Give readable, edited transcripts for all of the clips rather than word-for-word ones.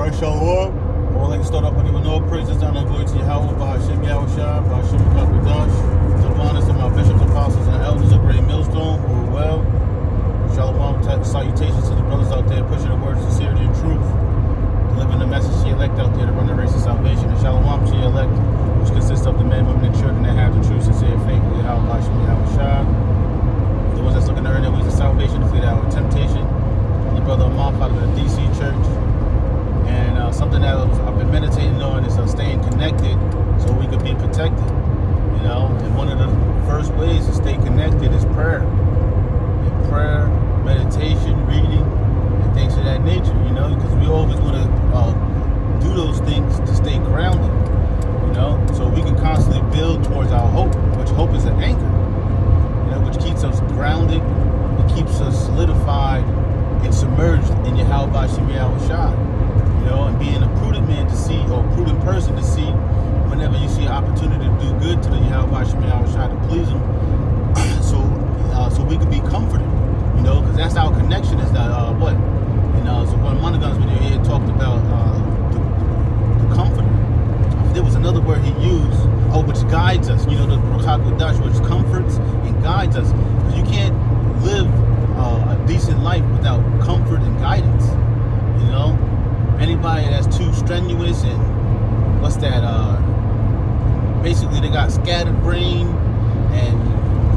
Alright, Shalom. I would like to start off by giving all praises, honor, and glory to Yahweh, Bahashim Yahushua, Bahashim Kakadash, to honors to my bishops, apostles, and elders of Great Millstone, who are well. Shalom, salutations to the brothers out there pushing the word of sincerity and truth, delivering the message to the elect out there to run the race of salvation. And Shalom to the elect, which consists of the men, women, and children that have the true, sincere faith in Yahweh, Bahashim Yahushua. The ones that's looking to earn their ways of salvation, to flee out of temptation. The brother Amalf out of the DC church. And something that I've been meditating on is staying connected so we could be protected. You know, and one of the first ways to stay connected is prayer. And prayer, meditation, reading, and things of that nature. You know, because we always want to do those things to stay grounded. You know, so we can constantly build towards our hope, which hope is an anchor. You know, which keeps us grounded, it keeps us solidified and submerged in Yahweh Bahashim Yahushua. You know, and being a prudent man to see, or a prudent person to see, whenever you see an opportunity to do good to the Yahweh Bahashim Yahushua, to please him, so we could be comforted. You know, because that's our connection. Is that what? And so one of Monagon's video here talked about the comforter. There was another word he used, which guides us. You know, the Ruach HaKodesh, which comforts and guides us. Because you can't live a decent life without comfort and guidance. You know, anybody that's too strenuous and what's that? Basically, they got scattered brain and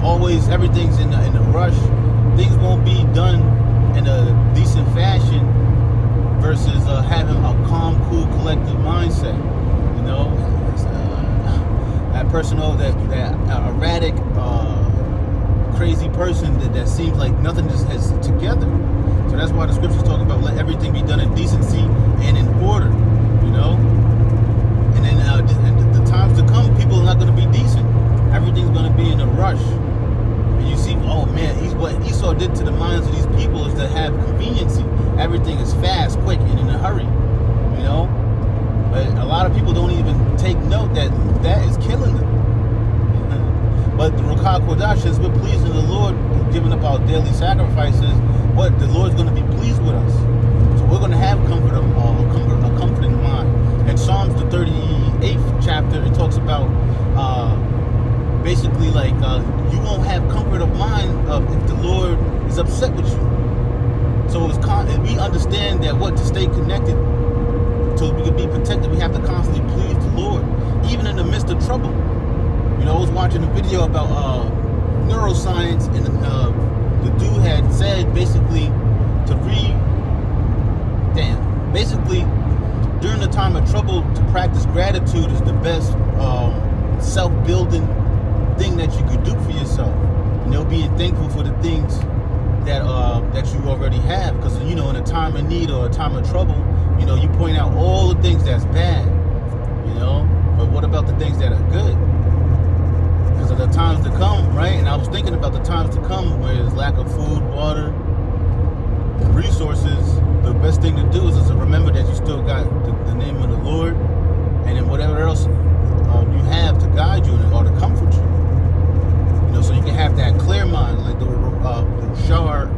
always everything's in a rush. Things won't be done in a decent fashion versus having a calm, cool, collective mindset. You know, that person, that erratic, crazy person that seems like nothing just has together. So that's why the scriptures talk about let everything be done in decency and in order. You know, and then the times to come, people are not going to be decent. Everything's going to be in a rush. And you see, oh man, what Esau did to the minds of these people is to have conveniency. Everything is fast, quick, and in a hurry. You know, but a lot of people don't even take note that is killing them. But the Ruach HaKodesh, as we're pleasing the Lord, giving up our daily sacrifices, what the Lord's going to be pleased with us. So we're going to have a comforting mind. In Psalms the 38th chapter, it talks about basically like you won't have comfort of mind if the Lord is upset with you. So we understand that to stay connected, so we can be protected, we have to constantly please the Lord, even in the midst of trouble. You know, I was watching a video about neuroscience, and the dude had said basically basically during the time of trouble, to practice gratitude is the best self-building thing that you could do for yourself. You know, being thankful for the things that you already have, because you know, in a time of need or a time of trouble, you know, you point out all the things that's bad. You know, but what about the things that are good? Because of the times to come, right? And I was thinking about the times to come where there's lack of food, water, and resources. The best thing to do is to remember that you still got the name of the Lord, and then whatever else you have to guide you or to comfort you. You know, so you can have that clear mind, like the Shatar,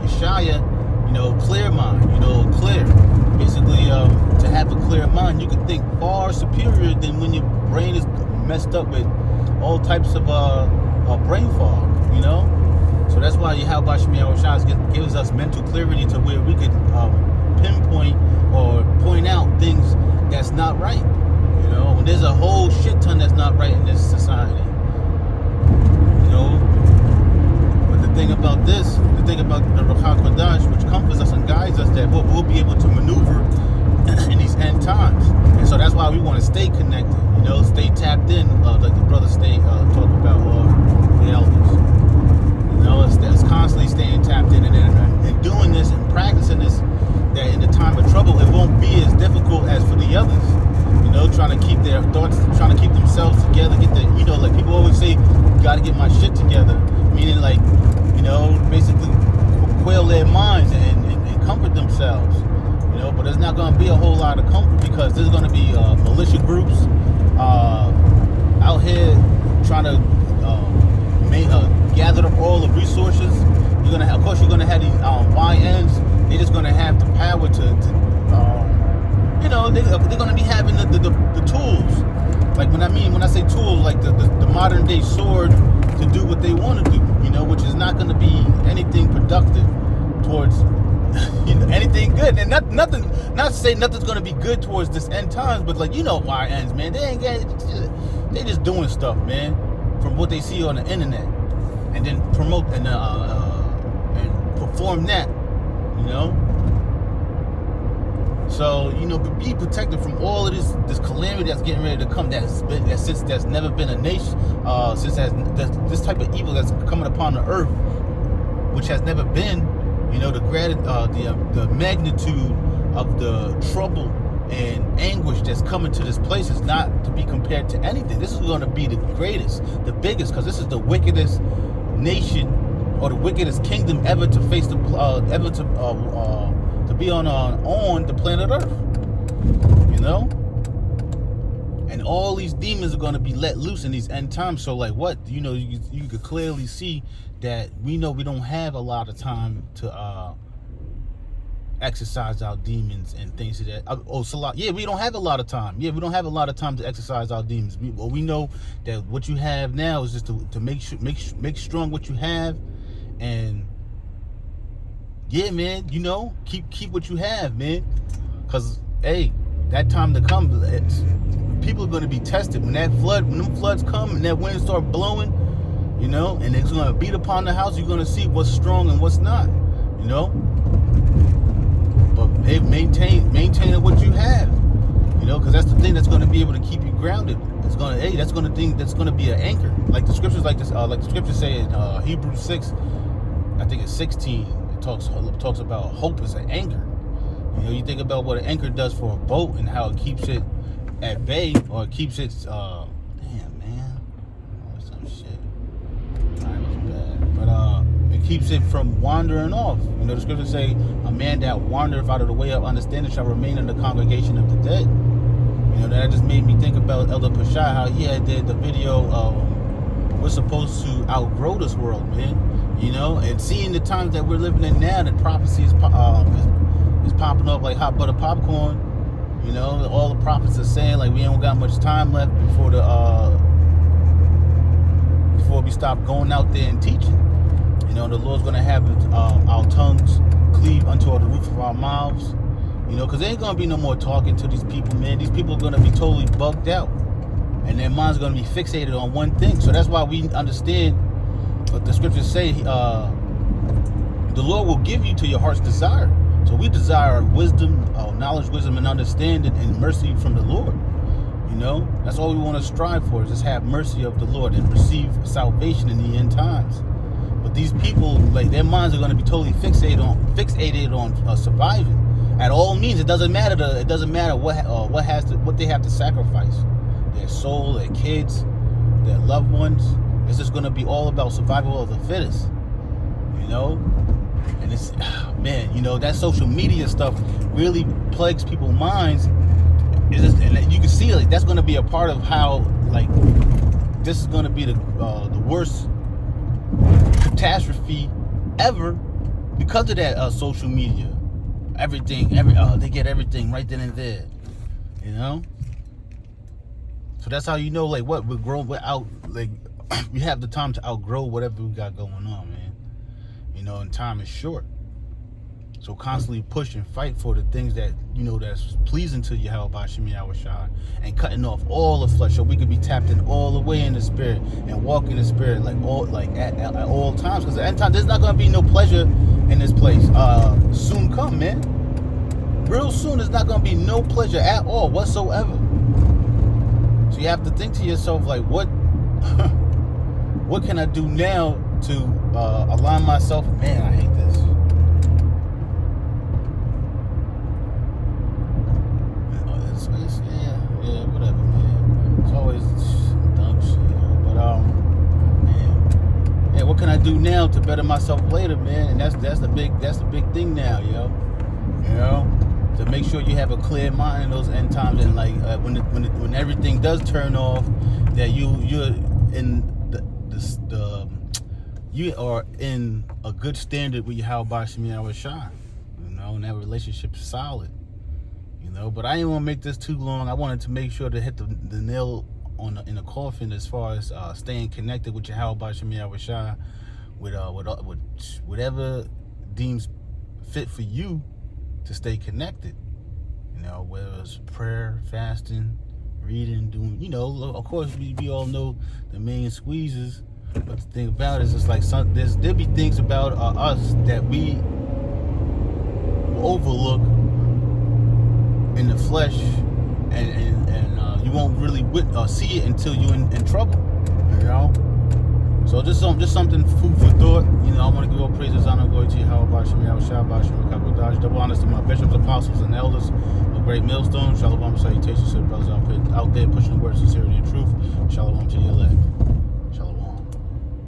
Yeshaya, you know, clear mind, you know, clear. Basically, to have a clear mind, you can think far superior than when your brain is messed up with all types of brain fog, you know? So that's why Yahweh Bahashim Yahushua gives us mental clarity to where we could pinpoint or point out things that's not right. You know, when there's a whole shit ton that's not right in this society. You know, but the thing about the Ruach HaKodesh, which comforts us and guides us, that we'll be able to maneuver in these end times. And so that's why we want to stay connected, you know, stay tapped in, like the brothers talk about, the elders. You know, it's constantly staying tapped in and doing this and practicing this, that in the time of trouble, it won't be as difficult as for the others. You know, trying to keep their thoughts, trying to keep themselves together, you know, like people always say, got to get my shit together. Meaning, like, you know, basically quail their minds and comfort themselves. You know, but there's not going to be a whole lot of comfort, because there's going to be militia groups out here trying to gather up all the resources they're gonna be having the tools. Like when I say tools, like the modern day sword to do what they want to do, which is not gonna be anything productive towards anything good. And not to say nothing's gonna be good towards this end times, but like why it ends, man. They just doing stuff, man, from what they see on the internet, and then promote and perform that, So be protected from all of this calamity that's getting ready to come. That's never been a nation. Since this type of evil that's coming upon the earth, which has never been. The magnitude of the trouble and anguish that's coming to this place is not to be compared to anything. This is going to be the greatest, the biggest, because this is the wickedest nation or the wickedest kingdom ever to face to be on the planet Earth. And all these demons are going to be let loose in these end times. So like what? You could clearly see that we don't have a lot of time to exercise our demons and things like that. We don't have a lot of time. We don't have a lot of time to exercise our demons. We know that what you have now is just to make strong what you have, and man, keep what you have, man, because that time to come, people are going to be tested when them floods come and that wind start blowing, and it's going to beat upon the house. You're going to see what's strong and what's not, but maintain what you have, because that's the thing that's going to be able to keep you grounded. It's going to that's going to be an anchor, like the scriptures like the scriptures say in Hebrews 6, I think it's 16. It talks about hope as an anchor. You think about what an anchor does for a boat and how it keeps it at bay, or it keeps it some shit. Alright, was bad. But it keeps it from wandering off. The scriptures say, a man that wandereth out of the way of understanding shall remain in the congregation of the dead. That just made me think about Elder Pashai, how he had did the video of we're supposed to outgrow this world, man. And seeing the times that we're living in now, that prophecy is popping up like hot butter popcorn. All the prophets are saying like we ain't got much time left before we stop going out there and teaching. The Lord's gonna have our tongues cleave unto the roof of our mouths. Because there ain't gonna be no more talking to these people, man. These people are gonna be totally bugged out, and their minds are gonna be fixated on one thing. So that's why we understand what the scriptures say. The Lord will give you to your heart's desire. So we desire wisdom, knowledge, wisdom, and understanding, and mercy from the Lord. That's all we want to strive for, is just have mercy of the Lord and receive salvation in the end times. But these people, like, their minds are going to be totally fixated on surviving at all means. It doesn't matter. What they have to sacrifice. Their soul, their kids, their loved ones. It's just going to be all about survival of the fittest. And it's, man, that social media stuff really plagues people's minds. And you can see, like, that's going to be a part of how, like, this is going to be the worst catastrophe ever because of that social media. They get everything right then and there, So that's how like what we're out, like we have the time to outgrow whatever we got going on, man. And time is short. So constantly push and fight for the things that that's pleasing to Yahweh Bashim Yahushua, and cutting off all the flesh so we could be tapped in all the way in the spirit and walk in the spirit at all times. Because at the end time, there's not gonna be no pleasure in this place. Soon come, man. Real soon, there's not gonna be no pleasure at all whatsoever. So you have to think to yourself, like, what what can I do now to align myself? Man, I hate this. Yeah, whatever, man. It's always dumb shit, but man, what can I do now to better myself later, man? And that's the big thing now, to make sure you have a clear mind in those end times, and like when everything does turn off, that you're in you are in a good standard with Yahweh Bashim Yahushua, and that relationship is solid. You know, but I didn't want to make this too long. I wanted to make sure to hit the nail in the coffin as far as staying connected with Yahweh B'Shem Yahweh Shai, with whatever deems fit for you to stay connected. You know, whether it's prayer, fasting, reading, doing, you know, of course we all know the main squeezes. But the thing about it is, it's like there be things about us that we overlook in the flesh, and you won't really see it until you're in trouble, you know. So just something food for thought. You know, I want to give all praises, honor, glory to Yahweh B'Shem Yahweh Shai, B'Shem Kakodash. Double honors to my bishops, apostles, and elders of Great Millstone. Shalom, salutations to the brothers out there pushing the word of sincerity and truth. Shalom to the elect.